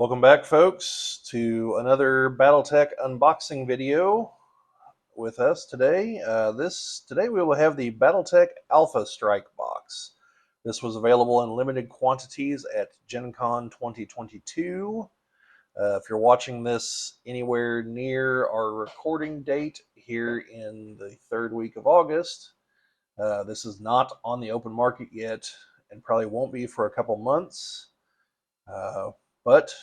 Welcome back, folks, to another BattleTech unboxing video with us today. Today we will have the BattleTech Alpha Strike box. This was available in limited quantities at GenCon 2022. If you're watching this anywhere near our recording date here in the third week of August, this is not on the open market yet and probably won't be for a couple months. But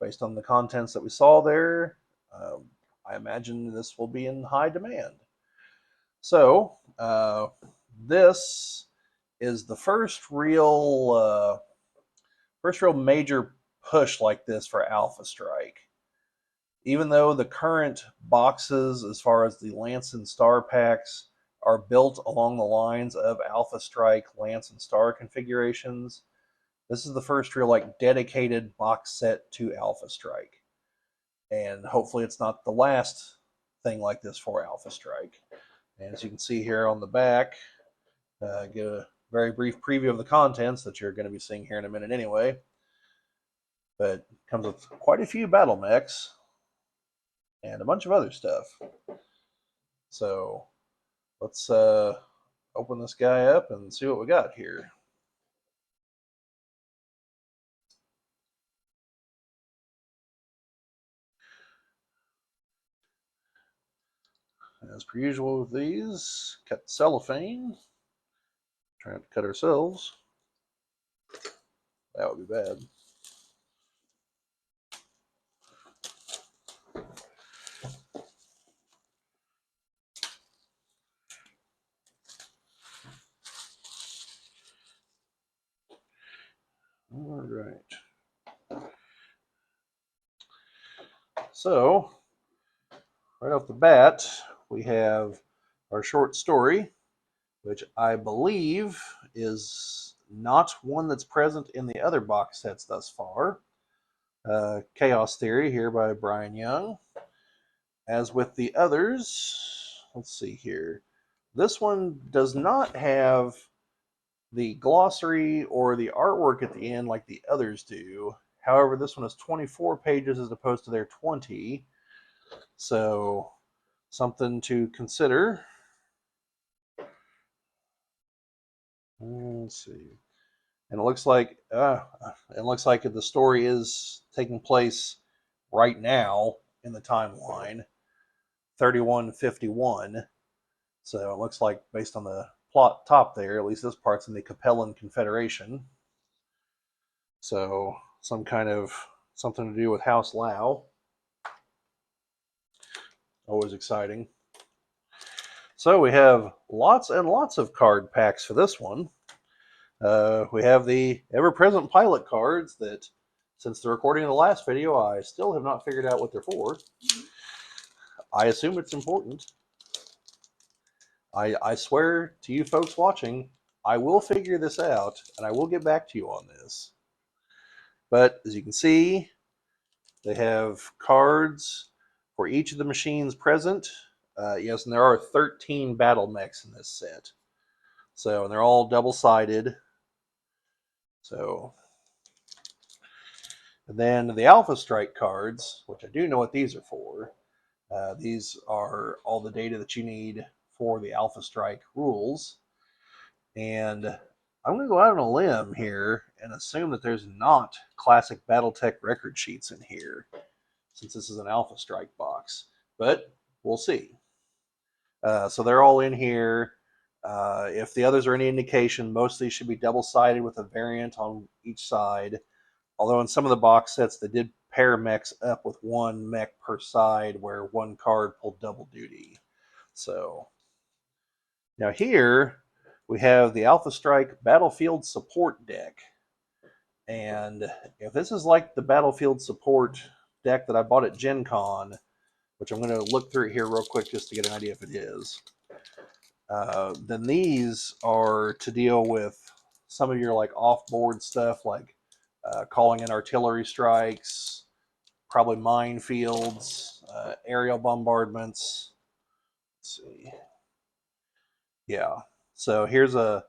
based on the contents that we saw there, I imagine this will be in high demand. So this is the first real major push like this for Alpha Strike. Even though the current boxes, as far as the Lance and Star packs, are built along the lines of Alpha Strike, Lance, and Star configurations, this is the first real dedicated box set to Alpha Strike. And hopefully it's not the last thing like this for Alpha Strike. And as you can see here on the back, get a very brief preview of the contents that you're going to be seeing here in a minute anyway. But it comes with quite a few battle mechs and a bunch of other stuff. So let's open this guy up and see what we got here. As per usual with these, cut cellophane. Trying to cut ourselves. That would be bad. All right. So, right off the bat, we have our short story, which I believe is not one that's present in the other box sets thus far. Chaos Theory here by Brian Young. As with the others, let's see here. This one does not have the glossary or the artwork at the end like the others do. However, this one is 24 pages as opposed to their 20. So, something to consider. Let's see. And it looks like the story is taking place right now in the timeline, 3151. So it looks like, based on the plot top there, at least this part's in the Capellan Confederation. So something to do with House Lao. Always exciting. So we have lots and lots of card packs for this one. We have the ever-present pilot cards that, since the recording of the last video, I still have not figured out what they're for. I assume it's important. I swear to you folks watching, I will figure this out, and I will get back to you on this. But as you can see, they have cards for each of the machines present. Yes, and there are 13 battle mechs in this set. So, and they're all double-sided. So, and then the Alpha Strike cards, which I do know what these are for. These are all the data that you need for the Alpha Strike rules. And I'm going to go out on a limb here and assume that there's not classic BattleTech record sheets in here, since this is an Alpha Strike box. But we'll see. So they're all in here. If the others are any indication, most of these should be double-sided with a variant on each side. Although in some of the box sets, they did pair mechs up with one mech per side, where one card pulled double duty. So now here we have the Alpha Strike Battlefield Support deck. And if this is like the Battlefield Support deck that I bought at Gen Con, which I'm going to look through it here real quick just to get an idea if it is, then these are to deal with some of your off-board stuff, like calling in artillery strikes, probably minefields, aerial bombardments. Let's see. Yeah. So here's our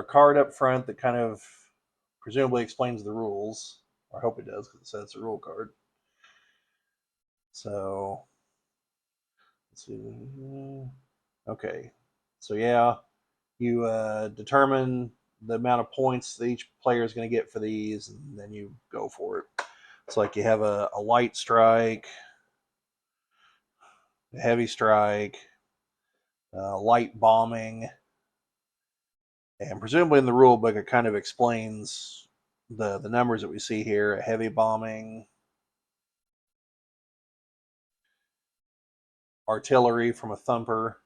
card up front that kind of presumably explains the rules. I hope it does because it says it's a rule card. So let's see. Okay, so yeah, you determine the amount of points that each player is going to get for these, and then you go for it. It's like you have a light strike, a heavy strike, light bombing, and presumably in the rule book it kind of explains the numbers that we see here: a heavy bombing, artillery from a thumper,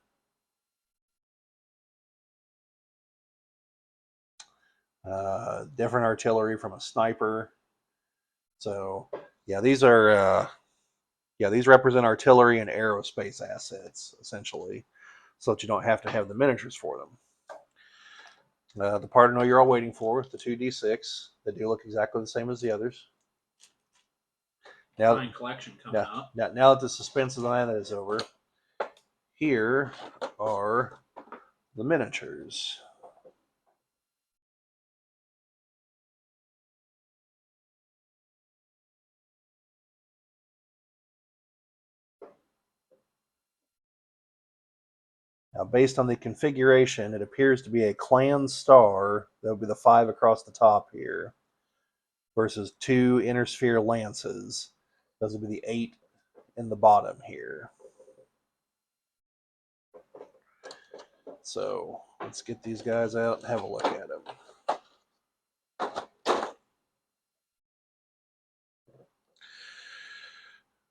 different artillery from a sniper. So yeah, these are these represent artillery and aerospace assets essentially, so that you don't have to have the miniatures for them. The part I know you're all waiting for, the 2d6. They do look exactly the same as the others. Fine collection coming up. Now that the suspense of that is over, here are the miniatures. Now, based on the configuration, it appears to be a clan star. That would be the 5 across the top here, versus 2 inner sphere lances. Those would be the 8 in the bottom here. So let's get these guys out and have a look at them.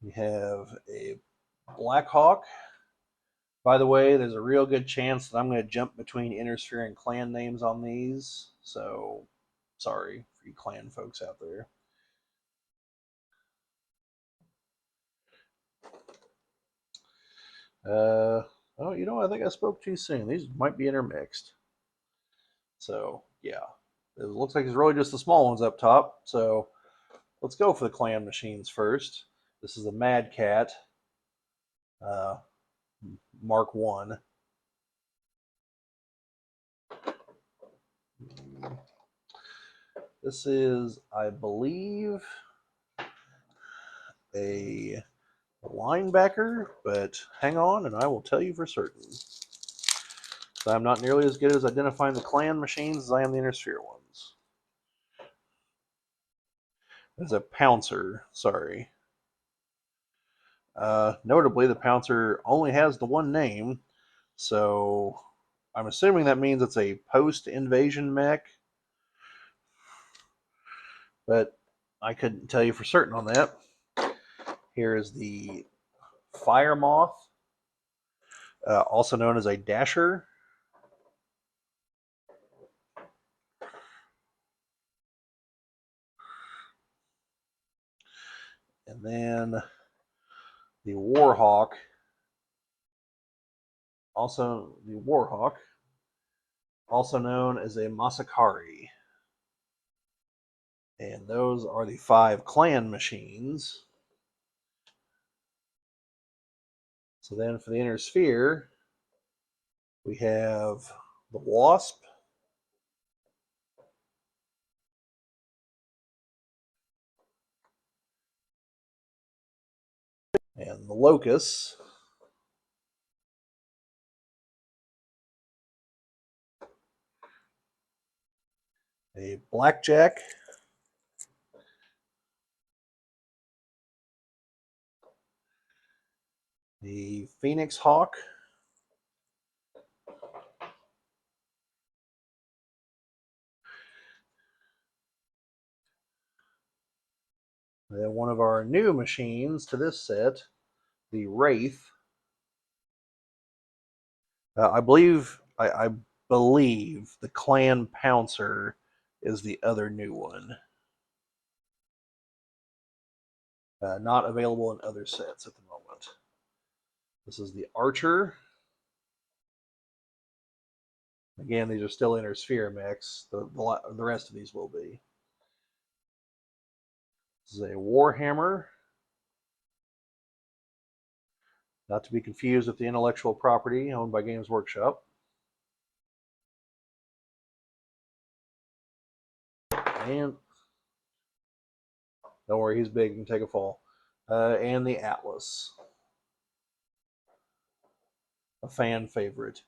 We have a Black Hawk. By the way, there's a real good chance that I'm going to jump between inner sphere and clan names on these. So sorry for you clan folks out there. Oh, you know, I think I spoke too soon. These might be intermixed. So yeah, it looks like it's really just the small ones up top. So let's go for the clan machines first. This is a Mad Cat uh, Mark 1. This is, I believe, a linebacker, but hang on and I will tell you for certain. So I'm not nearly as good as identifying the clan machines as I am the inner sphere ones. It's a Pouncer, sorry. Notably, the Pouncer only has the one name, so I'm assuming that means it's a post-invasion mech, but I couldn't tell you for certain on that. Here is the Fire Moth, also known as a Dasher. And then the Warhawk, also known as a Masakari. And those are the 5 clan machines. So then for the inner sphere, we have the Wasp, and the Locust, a Blackjack, the Phoenix Hawk, and then one of our new machines to this set, the Wraith. I believe the Clan Pouncer is the other new one. Not available in other sets at the moment. This is the Archer. Again, these are still inner sphere mechs. The rest of these will be. This is a Warhammer. Not to be confused with the intellectual property owned by Games Workshop. And Don't worry, he's big and can take a fall. And the Atlas, a fan favorite.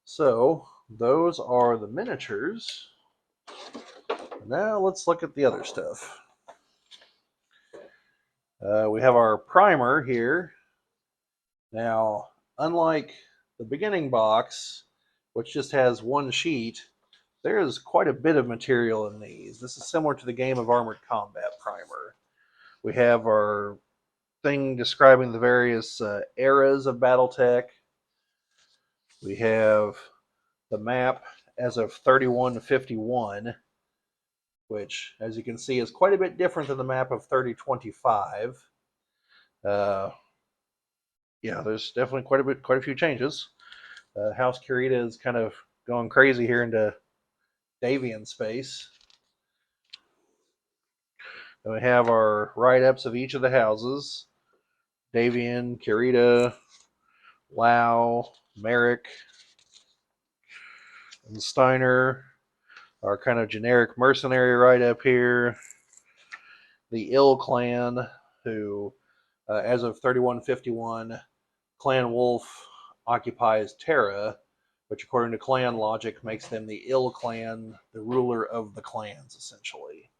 So those are the miniatures. Now let's look at the other stuff. We have our primer here. Now, unlike the beginning box, which just has one sheet, there is quite a bit of material in these. This is similar to the Game of Armored Combat primer. We have our thing describing the various eras of BattleTech. We have the map as of 31 to 51, which, as you can see, is quite a bit different than the map of 3025. Uh, yeah, there's definitely quite a few changes. House Kurita is kind of going crazy here into Davian space. And we have our write-ups of each of the houses: Davian, Kurita, Lau, Merrick, and Steiner. Our kind of generic mercenary write-up here. The Ill clan, who, as of 3151, Clan Wolf occupies Terra, which according to clan logic makes them the Ill clan, the ruler of the clans, essentially.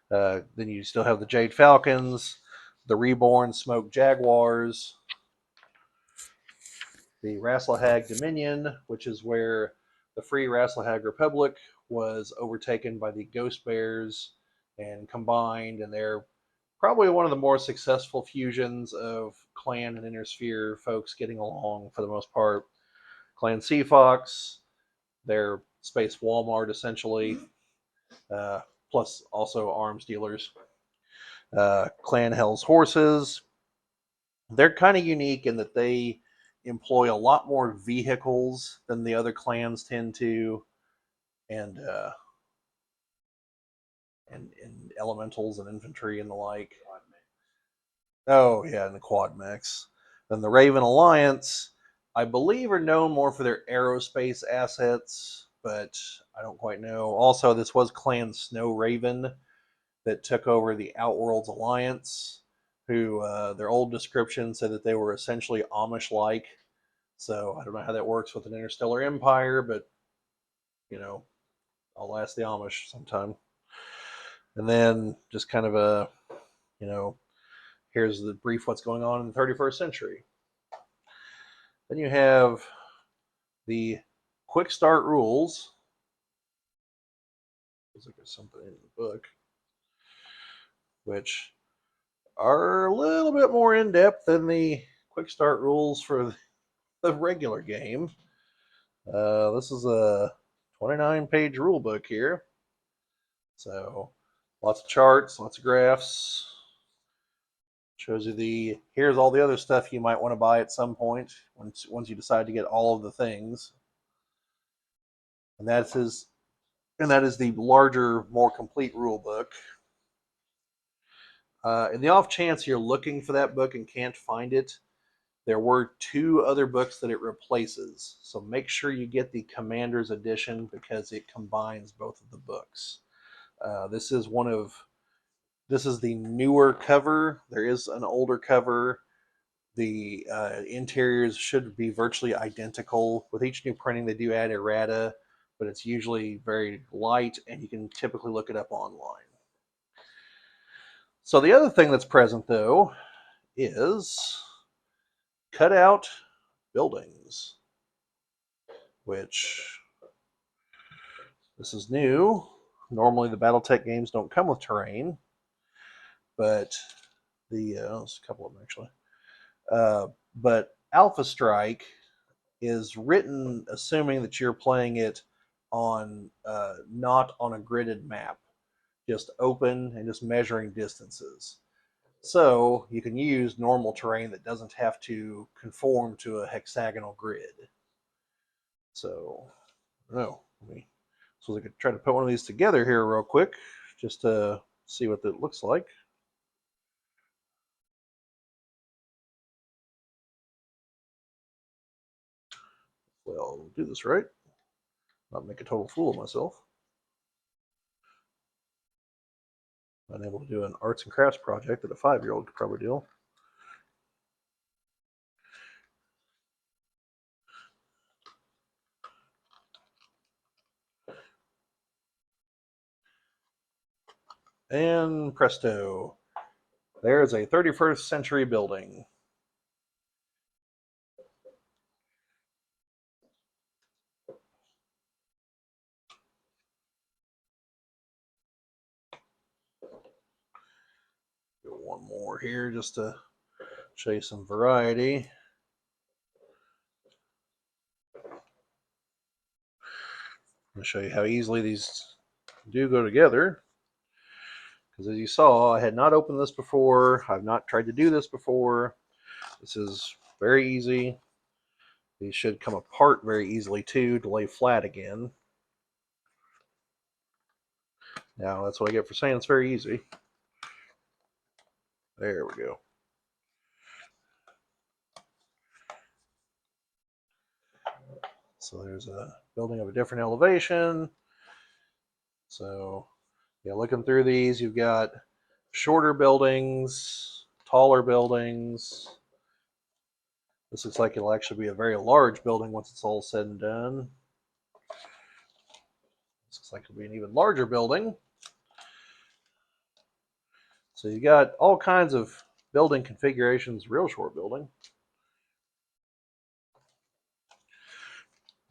Then you still have the Jade Falcons, the Reborn Smoke Jaguars, the Raslahag Dominion, which is where the Free Raslahag Republic was overtaken by the Ghost Bears and combined, and they're probably one of the more successful fusions of clan and inner sphere folks getting along for the most part. Clan Sea Fox, they're space Walmart essentially, uh, plus also arms dealers. Clan Hell's Horses, they're kind of unique in that they employ a lot more vehicles than the other clans tend to, and and elementals and infantry and the like. Oh yeah, and the quad mechs. Then the Raven Alliance, I believe, are known more for their aerospace assets, but I don't quite know. Also, this was Clan Snow Raven that took over the Outworlds Alliance, who their old description said that they were essentially Amish-like. So I don't know how that works with an interstellar empire, but you know, I'll ask the Amish sometime. And then just kind of a, you know, here's the brief what's going on in the 31st century. Then you have the quick start rules. Looks like there's something in the book, which are a little bit more in depth than the quick start rules for the regular game. This is a 29-page rule book here. So lots of charts, lots of graphs. Shows you the here's all the other stuff you might want to buy at some point once you decide to get all of the things. And that is the larger, more complete rule book. In the off chance you're looking for that book and can't find it, there were two other books that it replaces. So make sure you get the Commander's Edition because it combines both of the books. This is the newer cover. There is an older cover. The interiors should be virtually identical. With each new printing, they do add errata, but it's usually very light, and you can typically look it up online. So the other thing that's present, though, is cutout buildings, which this is new. Normally, the BattleTech games don't come with terrain, but there's a couple of them actually. But Alpha Strike is written assuming that you're playing it on not on a gridded map, just open and just measuring distances. So you can use normal terrain that doesn't have to conform to a hexagonal grid. So, I don't know. So I could try to put one of these together here real quick, just to see what that looks like. Well, I'll do this right. Not make a total fool of myself. Unable to do an arts and crafts project that a 5-year-old could probably do. And presto, there's a 31st century building. Do one more here just to show you some variety. I'm going to show you how easily these do go together. Because as you saw, I had not opened this before. I've not tried to do this before. This is very easy. These should come apart very easily too to lay flat again. Now that's what I get for saying it's very easy. There we go. So there's a building of a different elevation. So yeah, looking through these, you've got shorter buildings, taller buildings. This looks like it'll actually be a very large building once it's all said and done. This looks like it'll be an even larger building. So you got all kinds of building configurations, real short building.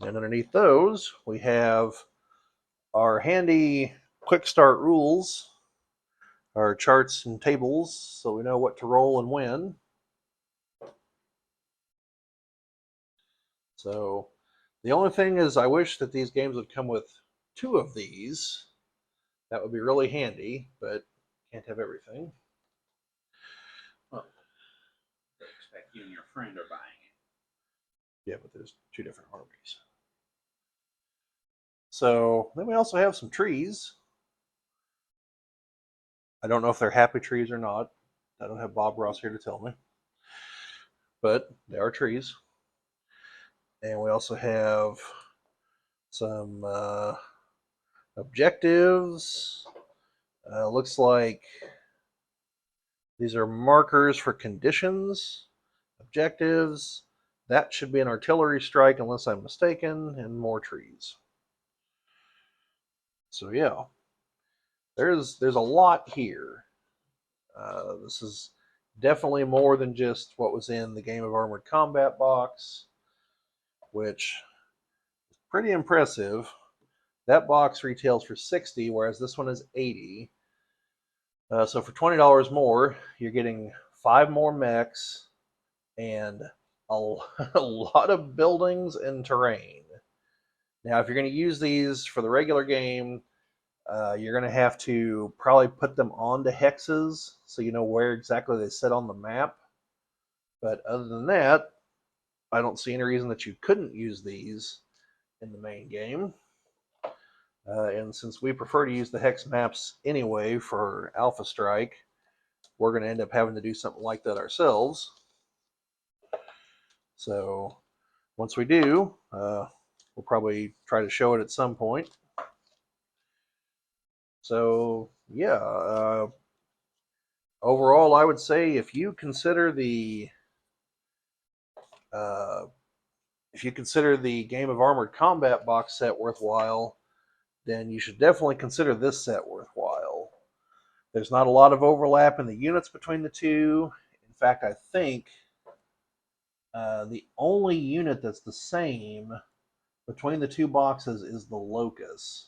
And underneath those, we have our handy quick start rules, our charts and tables, so we know what to roll and when. So the only thing is I wish that these games would come with 2 of these. That would be really handy, but can't have everything. Well, they expect you and your friend are buying it. Yeah, but there's 2 different armies. So then we also have some trees. I don't know if they're happy trees or not. I don't have Bob Ross here to tell me. But they are trees. And we also have some objectives. Looks like these are markers for conditions, objectives. That should be an artillery strike unless I'm mistaken, and more trees. So yeah, there's a lot here. This is definitely more than just what was in the Game of Armored Combat box, which is pretty impressive. That box retails for $60, whereas this one is $80. So for $20 more, you're getting 5 more mechs and a lot of buildings and terrain. Now, if you're going to use these for the regular game, you're going to have to probably put them onto hexes so you know where exactly they sit on the map. But other than that, I don't see any reason that you couldn't use these in the main game. And since we prefer to use the hex maps anyway for Alpha Strike, we're going to end up having to do something like that ourselves. So once we do, we'll probably try to show it at some point. So yeah, overall, I would say if you consider the Game of Armored Combat box set worthwhile, then you should definitely consider this set worthwhile. There's not a lot of overlap in the units between the two. In fact, I think the only unit that's the same between the 2 boxes is the Locust.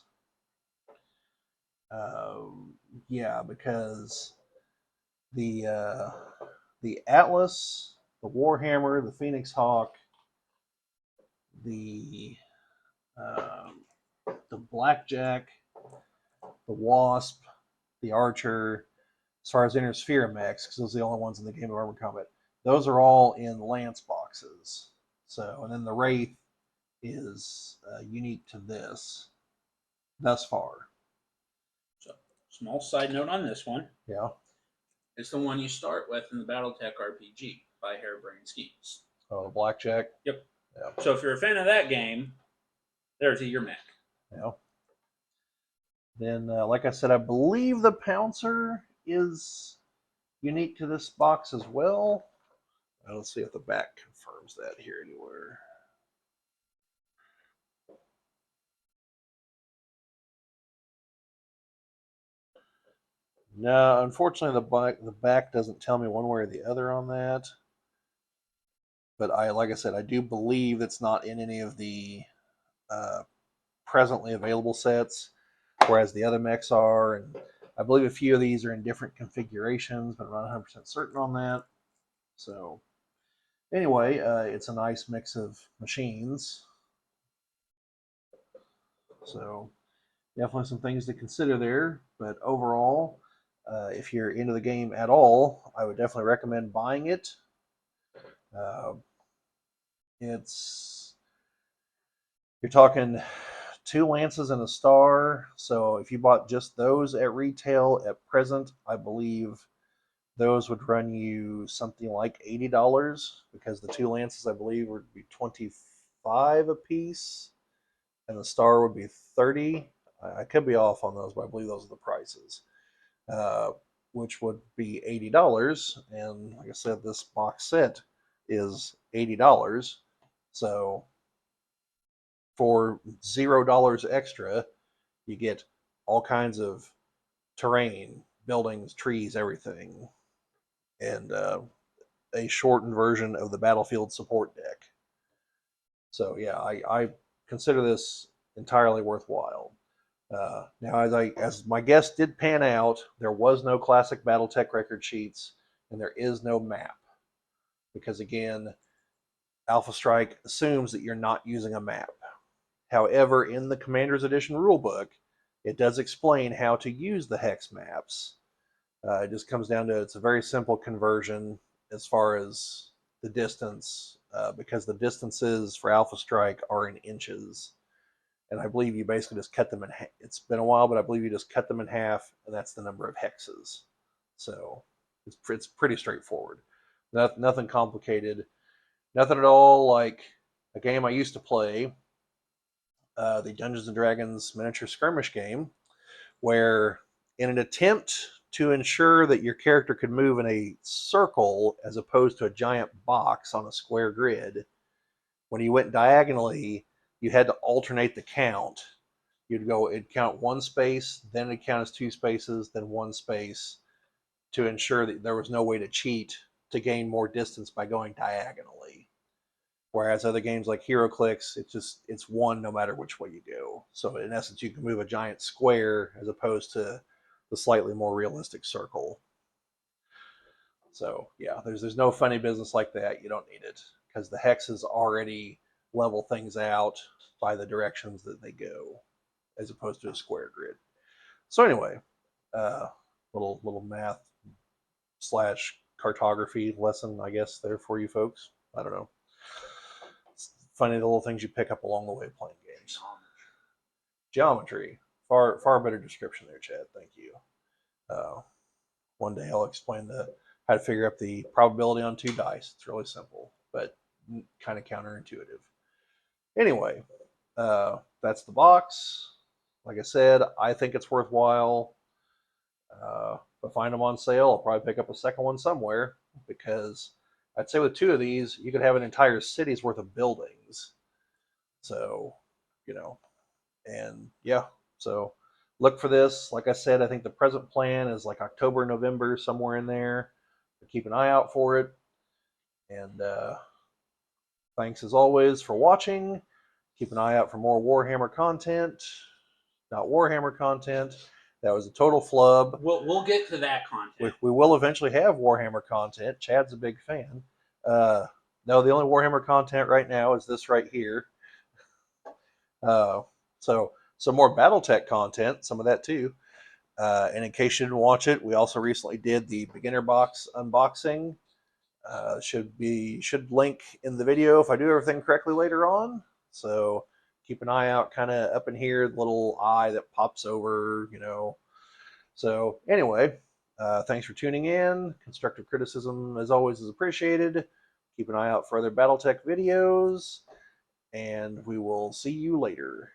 Yeah, because the Atlas, the Warhammer, the Phoenix Hawk, the Blackjack, the Wasp, the Archer, as far as Inner Sphere mechs, because those are the only ones in the Game of Armored Combat. Those are all in Lance boxes. So, and then the Wraith is unique to this thus far. So, small side note on this one. Yeah. It's the one you start with in the BattleTech RPG by Harebrained Schemes. Oh, the Blackjack? Yep. Yeah. So if you're a fan of that game, there's your mech. Yeah. Then, like I said, I believe the Pouncer is unique to this box as well. Let's see if the back confirms that here anywhere. No, unfortunately, the back doesn't tell me one way or the other on that. But like I said, I do believe it's not in any of the uh, presently available sets, whereas the other mechs are. And I believe a few of these are in different configurations, but I'm not 100% certain on that. So anyway, it's a nice mix of machines. So definitely some things to consider there. But overall, if you're into the game at all, I would definitely recommend buying it. Uh, it's you're talking two lances and a star. So if you bought just those at retail at present, I believe those would run you something like $80 because the two lances I believe would be 25 a piece, and the star would be 30. I could be off on those, but I believe those are the prices, uh, which would be $80. And like I said, this box set is $80. So for $0 extra, you get all kinds of terrain, buildings, trees, everything, and a shortened version of the battlefield support deck. So yeah, I consider this entirely worthwhile. Now, as my guess did pan out, there was no classic BattleTech record sheets, and there is no map because again, Alpha Strike assumes that you're not using a map. However, in the Commander's Edition rulebook, it does explain how to use the hex maps. It just comes down to it's a very simple conversion as far as the distance, because the distances for Alpha Strike are in inches. And I believe you basically just cut them in half. It's been a while, but I believe you just cut them in half, and that's the number of hexes. So it's pretty straightforward. Nothing complicated. Nothing at all like a game I used to play, the Dungeons and Dragons miniature skirmish game, where in an attempt to ensure that your character could move in a circle as opposed to a giant box on a square grid, when you went diagonally, you had to alternate the count. It'd count one space, then it'd count as two spaces, then one space to ensure that there was no way to cheat to gain more distance by going diagonally. Whereas other games like HeroClix, it's one no matter which way you go. So in essence, you can move a giant square as opposed to the slightly more realistic circle. So yeah, there's no funny business like that. You don't need it because the hexes already level things out by the directions that they go, as opposed to a square grid. So anyway, uh, little math slash cartography lesson, I guess, there for you folks. I don't know. It's funny the little things you pick up along the way playing games. Geometry, far better description there, Chad. Thank you. Uh, One day I'll explain how to figure out the probability on two dice. It's really simple, but kind of counterintuitive. Anyway, that's the box. Like I said, I think it's worthwhile. If I find them on sale, I'll probably pick up a second one somewhere because I'd say with two of these, you could have an entire city's worth of buildings. So, you know, and yeah, so look for this. Like I said, I think the present plan is like October, November, somewhere in there. Keep an eye out for it. And thanks as always for watching. Keep an eye out for more Warhammer content. Not Warhammer content. That was a total flub. We'll get to that content. We will eventually have Warhammer content. Chad's a big fan. No, the only Warhammer content right now is this right here. So some more BattleTech content, some of that too. And in case you didn't watch it, we also recently did the beginner box unboxing. Should link in the video if I do everything correctly later on. So keep an eye out, kind of up in here, the little eye that pops over, So anyway, thanks for tuning in. Constructive criticism, as always, is appreciated. Keep an eye out for other BattleTech videos, and we will see you later.